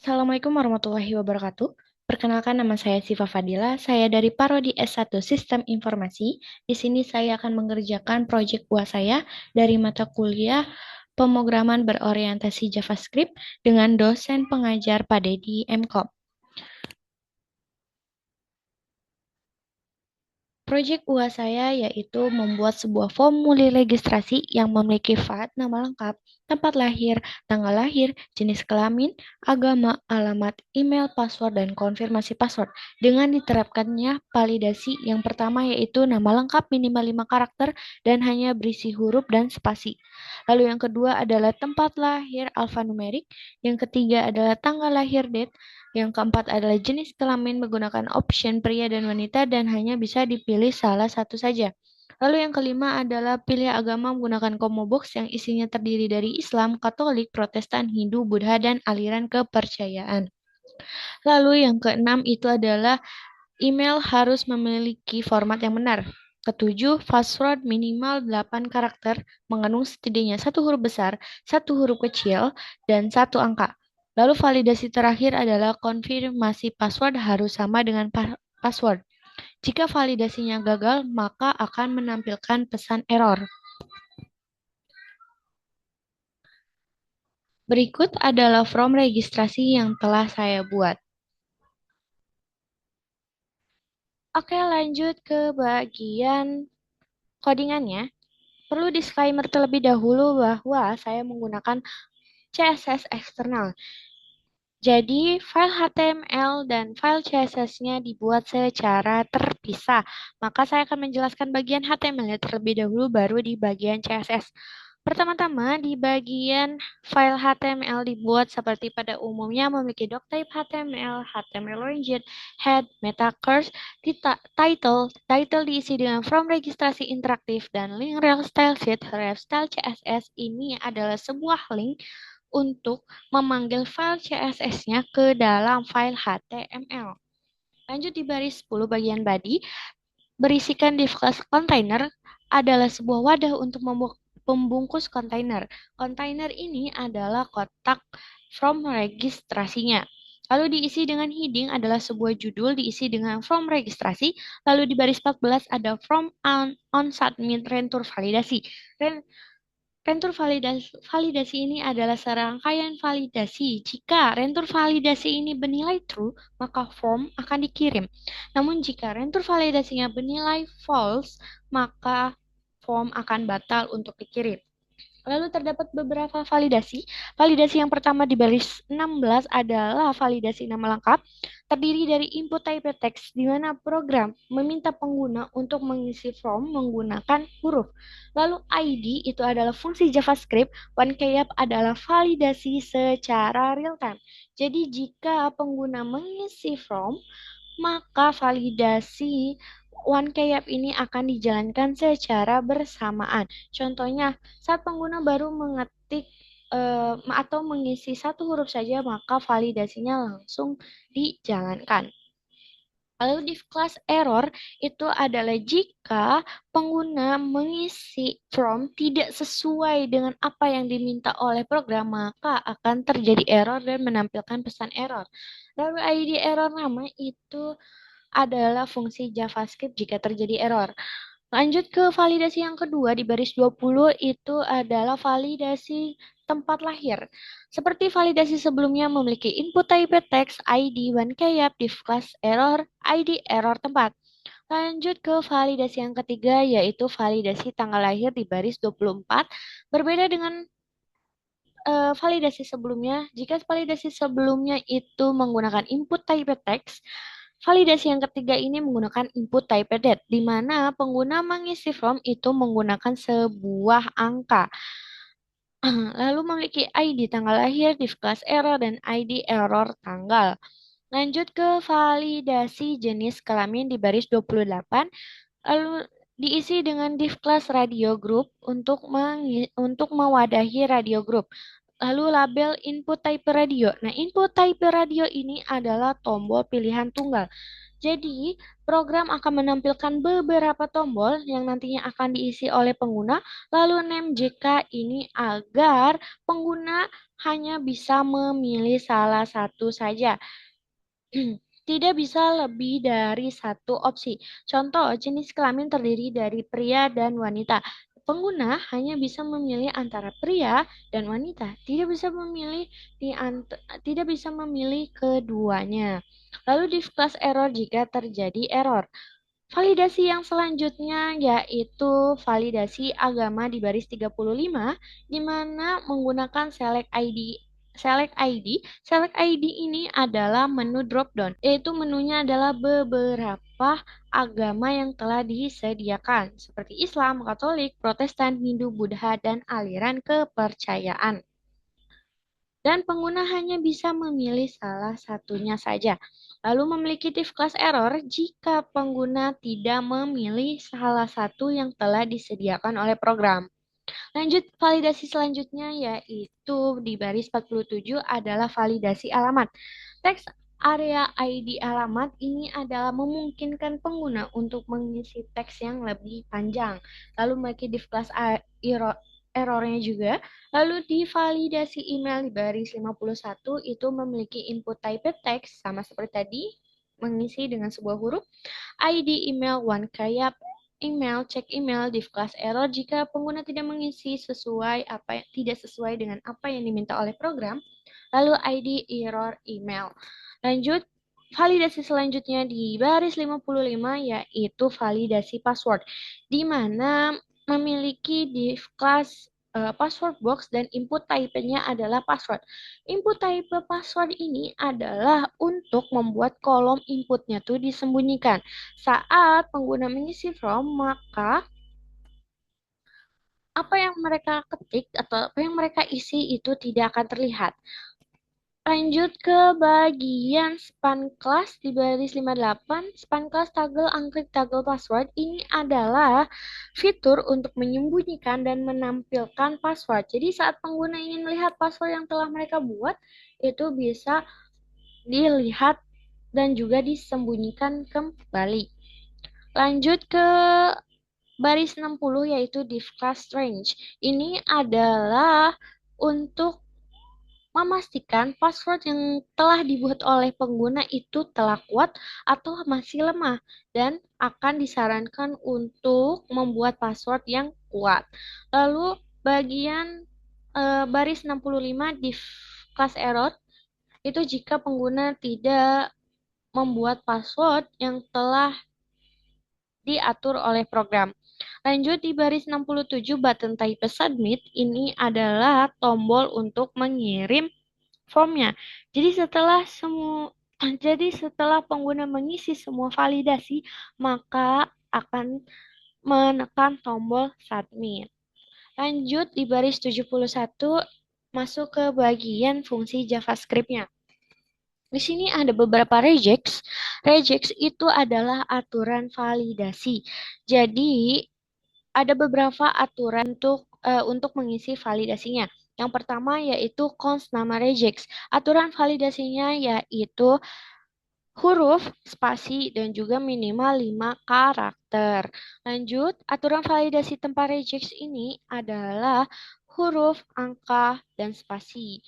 Assalamualaikum warahmatullahi wabarakatuh. Perkenalkan nama saya Siva Fadila, saya dari Parodi S1 Sistem Informasi. Di sini saya akan mengerjakan proyek buah saya dari mata kuliah pemrograman berorientasi JavaScript dengan dosen pengajar Pak Dedi M.Com. Proyek UAS saya yaitu membuat sebuah formulir registrasi yang memiliki file nama lengkap, tempat lahir, tanggal lahir, jenis kelamin, agama, alamat, email, password, dan konfirmasi password dengan diterapkannya validasi yang pertama yaitu nama lengkap minimal 5 karakter dan hanya berisi huruf dan spasi. Lalu yang kedua adalah tempat lahir alfanumerik, yang ketiga adalah tanggal lahir date, yang keempat adalah jenis kelamin menggunakan option pria dan wanita dan hanya bisa dipilih salah satu saja. Lalu yang kelima adalah pilih agama menggunakan combo box yang isinya terdiri dari Islam, Katolik, Protestan, Hindu, Buddha, dan aliran kepercayaan. Lalu yang keenam itu adalah email harus memiliki format yang benar. Ketujuh, password minimal 8 karakter mengandung setidaknya satu huruf besar, satu huruf kecil, dan satu angka. Lalu validasi terakhir adalah konfirmasi password harus sama dengan password. Jika validasinya gagal, maka akan menampilkan pesan error. Berikut adalah form registrasi yang telah saya buat. Oke, lanjut ke bagian codingannya. Perlu disclaimer terlebih dahulu bahwa saya menggunakan CSS eksternal. Jadi, file HTML dan file CSS-nya dibuat secara terpisah. Maka saya akan menjelaskan bagian HTML-nya terlebih dahulu, baru di bagian CSS. Pertama-tama, di bagian file HTML dibuat seperti pada umumnya memiliki doctype HTML, HTML range, head, meta cursor, title diisi dengan from registrasi interaktif, dan link rel style sheet, rel style CSS ini adalah sebuah link untuk memanggil file CSS-nya ke dalam file HTML. Lanjut di baris 10 bagian body, berisikan div class container adalah sebuah wadah untuk pembungkus kontainer. Kontainer ini adalah kotak from registrasinya. Lalu diisi dengan heading adalah sebuah judul diisi dengan from registrasi. Lalu di baris 14 ada from on submit rentur validasi. Rentur validasi ini adalah serangkaian validasi. Jika rentur validasi ini bernilai true, maka form akan dikirim. Namun jika rentur validasinya bernilai false, maka form akan batal untuk dikirim. Lalu terdapat beberapa validasi. Validasi yang pertama di baris 16 adalah validasi nama lengkap, terdiri dari input type text di mana program meminta pengguna untuk mengisi form menggunakan huruf. Lalu ID itu adalah fungsi JavaScript, OneKeyApp adalah validasi secara real time. Jadi jika pengguna mengisi form, maka validasi OneKeyApp ini akan dijalankan secara bersamaan. Contohnya, saat pengguna baru mengetik atau mengisi satu huruf saja, maka validasinya langsung dijalankan. Lalu div class error itu adalah jika pengguna mengisi form tidak sesuai dengan apa yang diminta oleh program, maka akan terjadi error dan menampilkan pesan error. Lalu ID error nama itu adalah fungsi JavaScript jika terjadi error. Lanjut ke validasi yang kedua di baris 20 itu adalah validasi tempat lahir. Seperti validasi sebelumnya memiliki input type text, ID, OneKeyApp, div class error, ID error tempat. Lanjut ke validasi yang ketiga yaitu validasi tanggal lahir di baris 24. Berbeda dengan validasi sebelumnya, jika validasi sebelumnya itu menggunakan input type text, validasi yang ketiga ini menggunakan input type date, di mana pengguna mengisi form itu menggunakan sebuah angka. Lalu memiliki ID tanggal lahir, div class error, dan ID error tanggal. Lanjut ke validasi jenis kelamin di baris 28. Lalu diisi dengan div class radio group untuk mewadahi radio group. Lalu label input type radio. Nah, input type radio ini adalah tombol pilihan tunggal. Jadi, program akan menampilkan beberapa tombol yang nantinya akan diisi oleh pengguna, lalu name JK ini agar pengguna hanya bisa memilih salah satu saja. Tidak bisa lebih dari satu opsi. Contoh, jenis kelamin terdiri dari pria dan wanita. Pengguna hanya bisa memilih antara pria dan wanita. Tidak bisa memilih keduanya. Lalu di class error jika terjadi error. Validasi yang selanjutnya yaitu validasi agama di baris 35, di mana menggunakan select ID. Select ID, Select ID ini adalah menu drop-down, yaitu menunya adalah beberapa agama yang telah disediakan, seperti Islam, Katolik, Protestan, Hindu, Buddha, dan aliran kepercayaan. Dan pengguna hanya bisa memilih salah satunya saja. Lalu memiliki div class error jika pengguna tidak memilih salah satu yang telah disediakan oleh program. Lanjut, validasi selanjutnya yaitu di baris 47 adalah validasi alamat. Teks area ID alamat ini adalah memungkinkan pengguna untuk mengisi teks yang lebih panjang. Lalu memiliki div class errornya juga. Lalu di validasi email di baris 51 itu memiliki input type text sama seperti tadi, mengisi dengan sebuah huruf, ID email one kayak email, cek email, div class error jika pengguna tidak mengisi tidak sesuai dengan apa yang diminta oleh program, lalu ID error email. Lanjut, validasi selanjutnya di baris 55 yaitu validasi password, di mana memiliki div class password box dan input type-nya adalah password. Input type password ini adalah untuk membuat kolom inputnya tuh disembunyikan. Saat pengguna mengisi form, maka apa yang mereka ketik atau apa yang mereka isi itu tidak akan terlihat. Lanjut ke bagian span class di baris 58. Span class toggle unclick toggle password ini adalah fitur untuk menyembunyikan dan menampilkan password. Jadi saat pengguna ingin melihat password yang telah mereka buat, itu bisa dilihat dan juga disembunyikan kembali. Lanjut ke baris 60 yaitu div class range. Ini adalah untuk memastikan password yang telah dibuat oleh pengguna itu telah kuat atau masih lemah dan akan disarankan untuk membuat password yang kuat. Lalu bagian baris 65 div class error itu jika pengguna tidak membuat password yang telah diatur oleh program. Lanjut di baris 67 button type submit ini adalah tombol untuk mengirim formnya. Jadi setelah pengguna mengisi semua validasi, maka akan menekan tombol submit. Lanjut di baris 71 masuk ke bagian fungsi JavaScript-nya. Di sini ada beberapa regex. Regex itu adalah aturan validasi. Jadi ada beberapa aturan untuk mengisi validasinya. Yang pertama yaitu const nama regex. Aturan validasinya yaitu huruf, spasi, dan juga minimal 5 karakter. Lanjut, aturan validasi tempat regex ini adalah huruf, angka, dan spasi.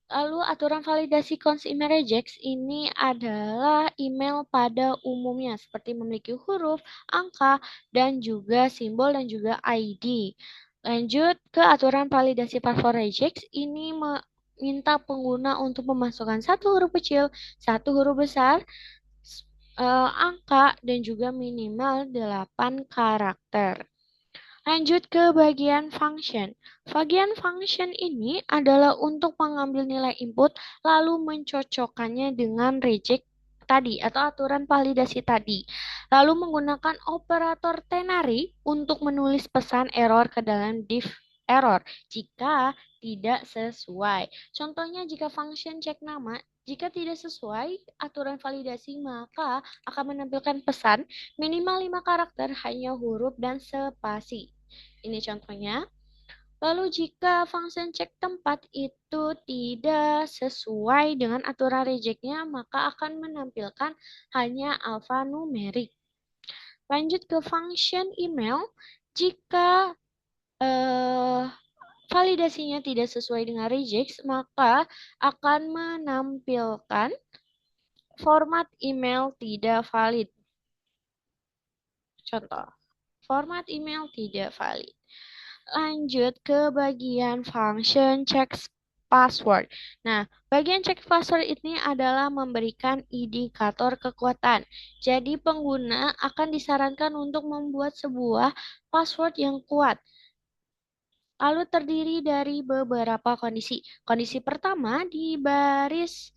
Lalu aturan validasi const email regex ini adalah email pada umumnya seperti memiliki huruf, angka, dan juga simbol dan juga ID. Lanjut ke aturan validasi password regex ini meminta pengguna untuk memasukkan satu huruf kecil, satu huruf besar, angka, dan juga minimal 8 karakter. Lanjut ke bagian function. Bagian function ini adalah untuk mengambil nilai input lalu mencocokkannya dengan reject tadi atau aturan validasi tadi. Lalu menggunakan operator ternary untuk menulis pesan error ke dalam div error jika tidak sesuai. Contohnya jika function cek nama, jika tidak sesuai aturan validasi maka akan menampilkan pesan minimal 5 karakter hanya huruf dan spasi. Ini contohnya. Lalu jika function check tempat itu tidak sesuai dengan aturan rejectnya, maka akan menampilkan hanya alfanumerik. Lanjut ke function email, jika eh, validasinya tidak sesuai dengan regex, maka akan menampilkan format email tidak valid. Contoh, format email tidak valid. Lanjut ke bagian function check password. Nah, bagian check password ini adalah memberikan indikator kekuatan. Jadi pengguna akan disarankan untuk membuat sebuah password yang kuat. Lalu terdiri dari beberapa kondisi. Kondisi pertama di baris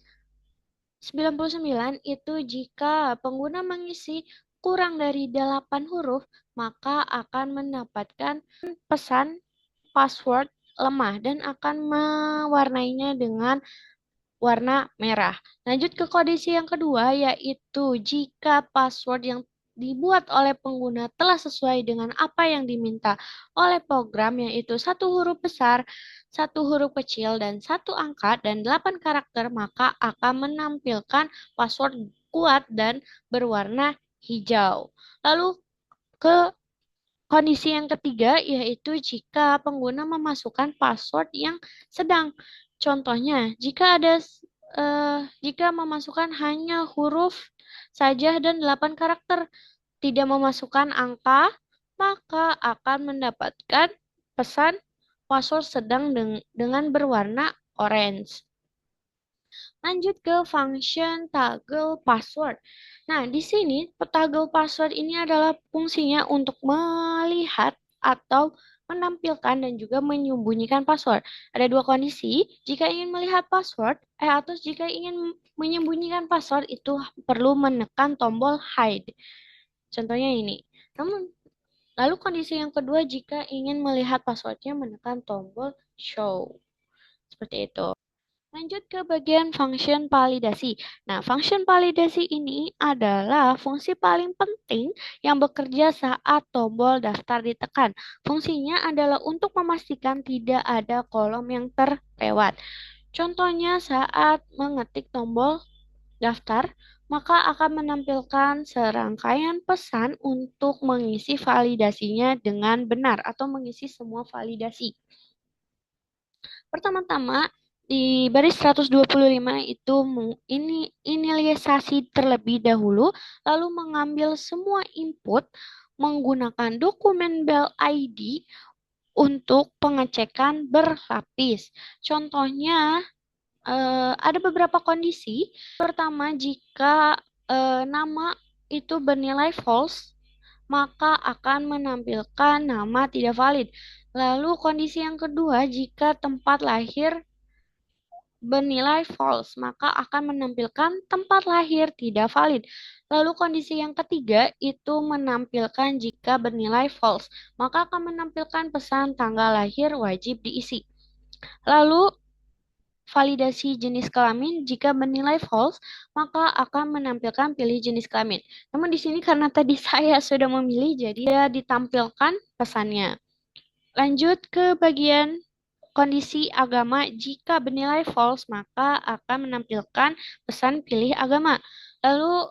99 itu jika pengguna mengisi kurang dari 8 huruf, maka akan mendapatkan pesan password lemah dan akan mewarnainya dengan warna merah. Lanjut ke kondisi yang kedua, yaitu jika password yang dibuat oleh pengguna telah sesuai dengan apa yang diminta oleh program, yaitu satu huruf besar, satu huruf kecil, dan satu angka, dan 8 karakter, maka akan menampilkan password kuat dan berwarna hijau. Lalu ke kondisi yang ketiga yaitu jika pengguna memasukkan password yang sedang. Contohnya, jika memasukkan hanya huruf saja dan 8 karakter, tidak memasukkan angka, maka akan mendapatkan pesan password sedang dengan berwarna orange. Lanjut ke function toggle password. Nah, di sini toggle password ini adalah fungsinya untuk melihat atau menampilkan dan juga menyembunyikan password. Ada dua kondisi, jika ingin melihat password, atau jika ingin menyembunyikan password itu perlu menekan tombol hide. Contohnya ini. Namun, lalu kondisi yang kedua jika ingin melihat passwordnya menekan tombol show. Seperti itu. Lanjut ke bagian function validasi. Nah, function validasi ini adalah fungsi paling penting yang bekerja saat tombol daftar ditekan. Fungsinya adalah untuk memastikan tidak ada kolom yang terlewat. Contohnya saat mengetik tombol daftar, maka akan menampilkan serangkaian pesan untuk mengisi validasinya dengan benar atau mengisi semua validasi. Pertama-tama, di baris 125 itu ini inisialisasi terlebih dahulu, lalu mengambil semua input menggunakan dokumen Bell ID untuk pengecekan berlapis. Contohnya, ada beberapa kondisi. Pertama, jika nama itu bernilai false, maka akan menampilkan nama tidak valid. Lalu kondisi yang kedua, jika tempat lahir bernilai false, maka akan menampilkan tempat lahir tidak valid. Lalu kondisi yang ketiga itu menampilkan jika bernilai false, maka akan menampilkan pesan tanggal lahir wajib diisi. Lalu validasi jenis kelamin jika bernilai false, maka akan menampilkan pilih jenis kelamin. Namun di sini karena tadi saya sudah memilih, jadi ya ditampilkan pesannya. Lanjut ke bagian kondisi agama, jika bernilai false, maka akan menampilkan pesan pilih agama. Lalu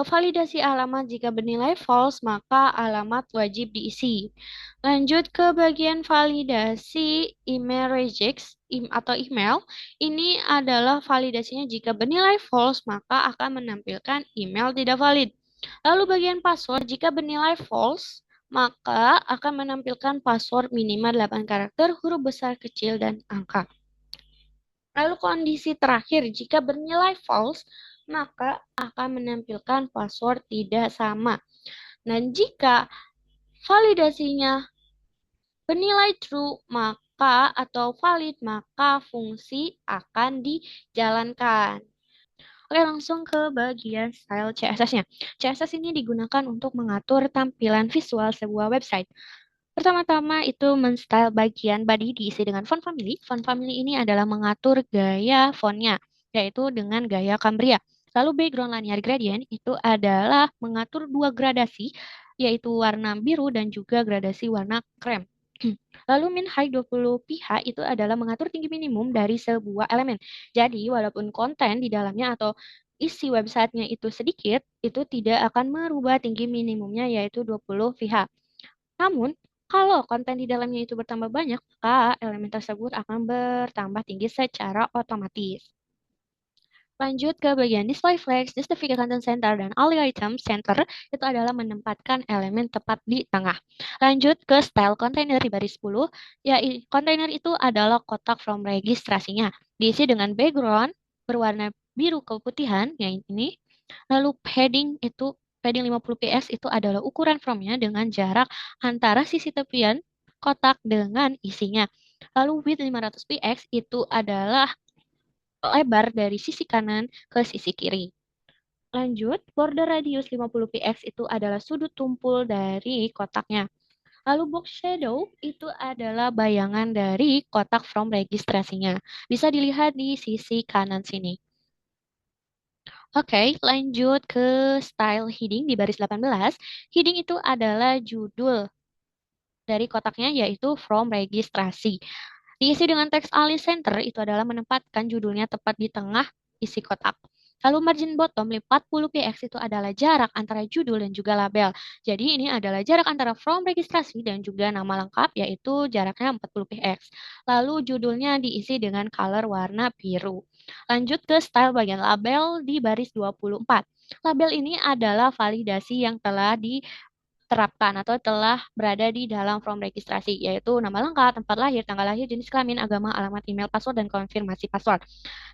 validasi alamat, jika bernilai false, maka alamat wajib diisi. Lanjut ke bagian validasi email regex atau email. Ini adalah validasinya jika bernilai false, maka akan menampilkan email tidak valid. Lalu bagian password, jika bernilai false, maka akan menampilkan password minimal 8 karakter, huruf besar, kecil, dan angka. Lalu kondisi terakhir, jika bernilai false, maka akan menampilkan password tidak sama. Dan jika validasinya bernilai true, maka atau valid, maka fungsi akan dijalankan. Oke, langsung ke bagian style CSS-nya. CSS ini digunakan untuk mengatur tampilan visual sebuah website. Pertama-tama itu men-style bagian body diisi dengan font family. Font family ini adalah mengatur gaya fontnya, yaitu dengan gaya Cambria. Lalu background linear gradient itu adalah mengatur dua gradasi, yaitu warna biru dan juga gradasi warna krem. Lalu min high 20 pihak itu adalah mengatur tinggi minimum dari sebuah elemen. Jadi, walaupun konten di dalamnya atau isi websitenya itu sedikit, itu tidak akan merubah tinggi minimumnya yaitu 20 pihak. Namun, kalau konten di dalamnya itu bertambah banyak, maka elemen tersebut akan bertambah tinggi secara otomatis. Lanjut ke bagian display flags, justify content center, dan algorithm center itu adalah menempatkan elemen tepat di tengah. Lanjut ke style container di baris 10, ya container itu adalah kotak from registrasinya. Diisi dengan background berwarna biru keputihan, yang ini. Lalu padding 50 px itu adalah ukuran fromnya dengan jarak antara sisi tepian kotak dengan isinya. Lalu width 500 px itu adalah lebar dari sisi kanan ke sisi kiri. Lanjut, border radius 50 px itu adalah sudut tumpul dari kotaknya. Lalu box shadow itu adalah bayangan dari kotak from registrasinya. Bisa dilihat di sisi kanan sini. Oke, lanjut ke style heading di baris 18. Heading itu adalah judul dari kotaknya yaitu from registrasi. Diisi dengan teks alih center itu adalah menempatkan judulnya tepat di tengah isi kotak. Lalu margin bottom 40 px itu adalah jarak antara judul dan juga label. Jadi ini adalah jarak antara from registrasi dan juga nama lengkap yaitu jaraknya 40 px. Lalu judulnya diisi dengan color warna biru. Lanjut ke style bagian label di baris 24. Label ini adalah validasi yang telah terapkan atau telah berada di dalam form registrasi, yaitu nama lengkap, tempat lahir, tanggal lahir, jenis kelamin, agama, alamat email, password, dan konfirmasi password.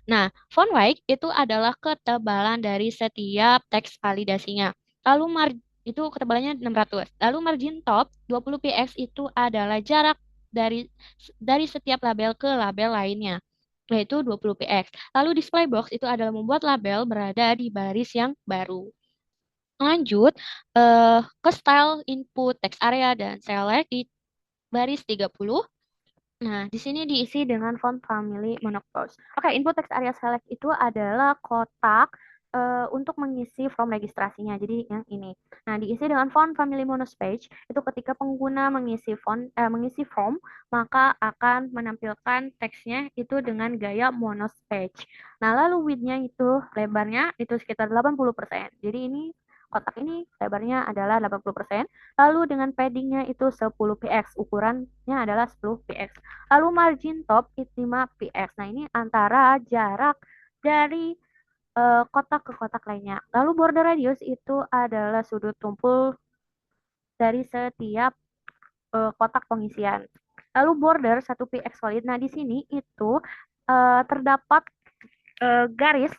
Nah, font weight itu adalah ketebalan dari setiap teks validasinya. Lalu itu ketebalannya 600. Lalu margin top 20 px itu adalah jarak dari setiap label ke label lainnya, yaitu 20 px. Lalu display box itu adalah membuat label berada di baris yang baru. Lanjut ke style input text area dan select di baris 30. Nah, di sini diisi dengan font family monocross. Oke, input text area select itu adalah kotak untuk mengisi form registrasinya. Jadi yang ini. Nah, diisi dengan font family monospage itu ketika pengguna mengisi form, maka akan menampilkan teksnya itu dengan gaya monospage. Nah, lalu width-nya itu lebarnya itu sekitar 80%. Jadi ini kotak ini lebarnya adalah 80%. Lalu dengan paddingnya itu 10 px, ukurannya adalah 10 px. Lalu margin top itu 5 px. Nah, ini antara jarak dari kotak ke kotak lainnya. Lalu border radius itu adalah sudut tumpul dari setiap kotak pengisian. Lalu border 1 px solid. Nah, di sini itu terdapat garis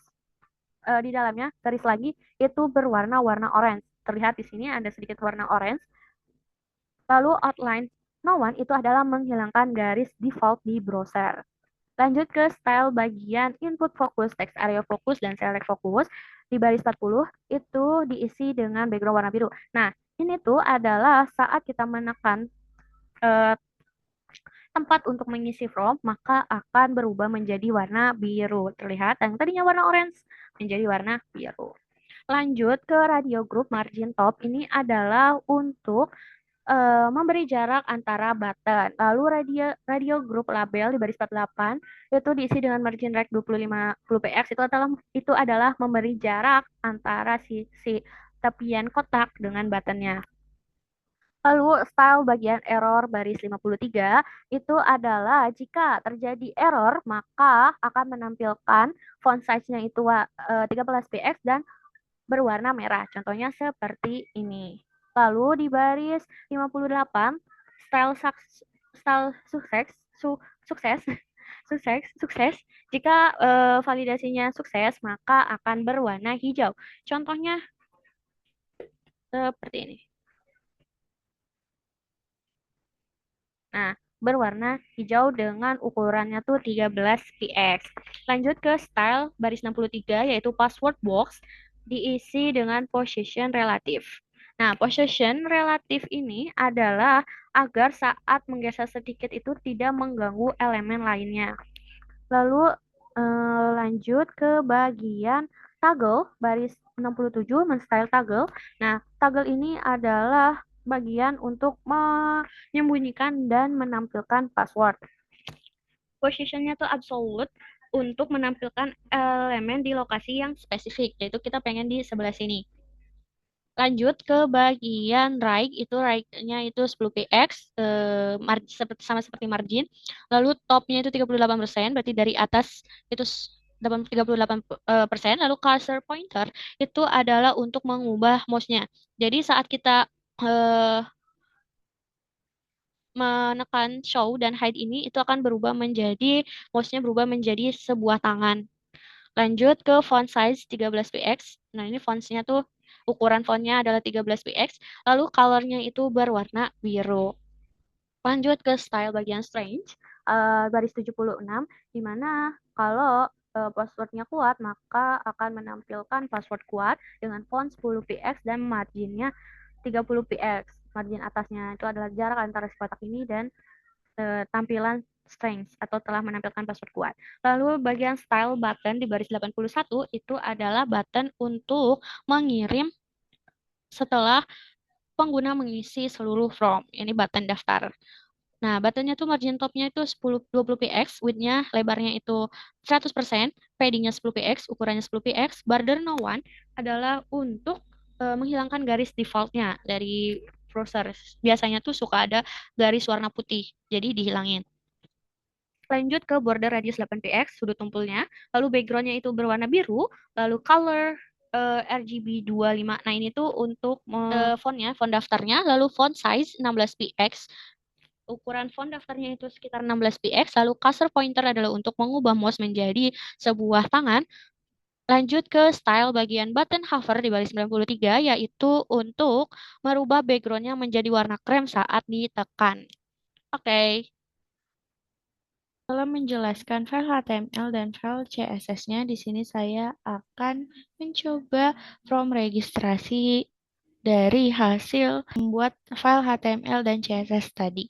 di dalamnya, garis lagi itu berwarna-warna orange. Terlihat di sini ada sedikit warna orange. Lalu outline no one itu adalah menghilangkan garis default di browser. Lanjut ke style bagian input fokus, text area fokus, dan select fokus. Di baris 40 itu diisi dengan background warna biru. Nah, ini tuh adalah saat kita menekan eh, tempat untuk mengisi from, maka akan berubah menjadi warna biru. Terlihat yang tadinya warna orange menjadi warna biru. Lanjut ke radio group margin top, ini adalah untuk memberi jarak antara button. Lalu radio group label di baris 48 itu diisi dengan margin rect 25 px itu adalah memberi jarak antara sisi tepian kotak dengan buttonnya. Lalu style bagian error baris 53 itu adalah jika terjadi error maka akan menampilkan font size-nya itu 13 px dan berwarna merah. Contohnya seperti ini. Lalu di baris 58, style sukses, sukses, sukses. Jika validasinya sukses, maka akan berwarna hijau. Contohnya seperti ini. Nah, berwarna hijau dengan ukurannya tuh 13 px. Lanjut ke style baris 63 yaitu password box diisi dengan position relatif. Nah, position relatif ini adalah agar saat menggeser sedikit itu tidak mengganggu elemen lainnya. Lalu lanjut ke bagian toggle baris 67 men-style toggle. Nah, toggle ini adalah bagian untuk menyembunyikan dan menampilkan password. Positionnya tuh absolute untuk menampilkan elemen di lokasi yang spesifik, yaitu kita pengen di sebelah sini. Lanjut ke bagian right, itu right-nya itu 10 px, sama seperti margin. Lalu topnya itu 38%, berarti dari atas itu 38%. Lalu cursor pointer itu adalah untuk mengubah mouse-nya. Jadi saat kita eh, menekan show dan hide ini, itu akan berubah menjadi, mouse-nya berubah menjadi sebuah tangan. Lanjut ke font size 13 px. Nah, ini fontsnya tuh ukuran fontnya adalah 13 px. Lalu colornya itu berwarna biru. Lanjut ke style bagian strange, baris 76, di mana kalau passwordnya kuat, maka akan menampilkan password kuat dengan font 10 px dan marginnya 30 px. Margin atasnya itu adalah jarak antara si kotak ini dan tampilan strings atau telah menampilkan password kuat. Lalu bagian style button di baris 81 itu adalah button untuk mengirim setelah pengguna mengisi seluruh form. Ini button daftar. Nah, buttonnya tuh margin topnya itu 20 px, widthnya lebarnya itu 100%, paddingnya 10 px, ukurannya 10 px, border no one adalah untuk menghilangkan garis defaultnya dari browser. Biasanya tuh suka ada garis warna putih, jadi dihilangin. Lanjut ke border radius 8 px, sudut tumpulnya. Lalu backgroundnya itu berwarna biru. Lalu color RGB 25. Nah, ini tuh untuk fontnya, font daftarnya. Lalu font size 16 px. Ukuran font daftarnya itu sekitar 16 px. Lalu cursor pointer adalah untuk mengubah mouse menjadi sebuah tangan. Lanjut ke style bagian button hover di baris 93, yaitu untuk merubah backgroundnya menjadi warna krem saat ditekan. Oke. Dalam menjelaskan file HTML dan file CSS-nya, di sini saya akan mencoba from registrasi dari hasil membuat file HTML dan CSS tadi.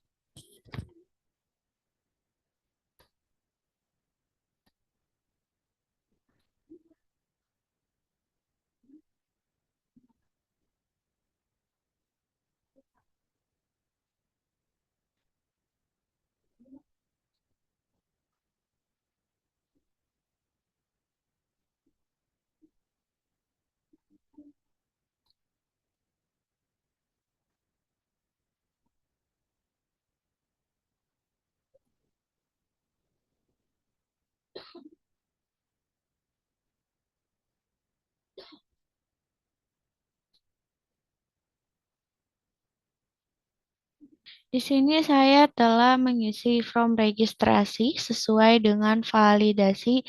Di sini saya telah mengisi form registrasi sesuai dengan validasi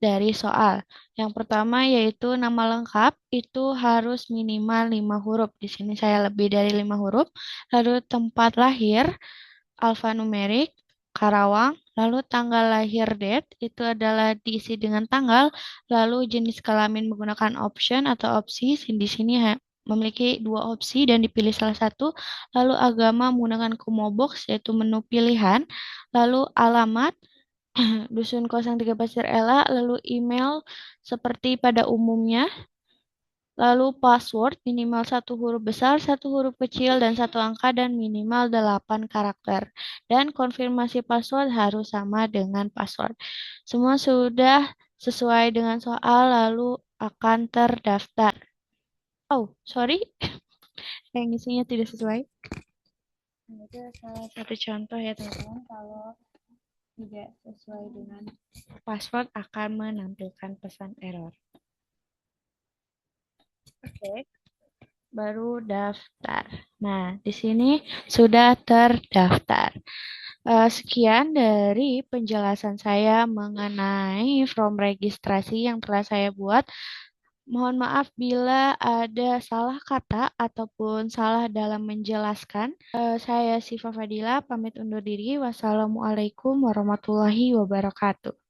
dari soal. Yang pertama yaitu nama lengkap itu harus minimal 5 huruf. Di sini saya lebih dari 5 huruf. Lalu tempat lahir, alfanumerik, Karawang, lalu tanggal lahir date itu adalah diisi dengan tanggal, lalu jenis kelamin menggunakan option atau opsi. Di sini memiliki dua opsi dan dipilih salah satu, lalu agama menggunakan Kumo Box yaitu menu pilihan, lalu alamat Dusun 03 Pasir Ela, lalu email seperti pada umumnya, lalu password minimal satu huruf besar, satu huruf kecil, dan satu angka dan minimal 8 karakter. Dan konfirmasi password harus sama dengan password. Semua sudah sesuai dengan soal lalu akan terdaftar. Oh, sorry, saya ngisinya tidak sesuai. Nah, itu salah satu contoh ya teman-teman, kalau tidak sesuai dengan password akan menampilkan pesan error. Oke, baru daftar. Nah, di sini sudah terdaftar. Sekian dari penjelasan saya mengenai form registrasi yang telah saya buat. Mohon maaf bila ada salah kata ataupun salah dalam menjelaskan. Saya Siva Fadila, pamit undur diri. Wassalamualaikum warahmatullahi wabarakatuh.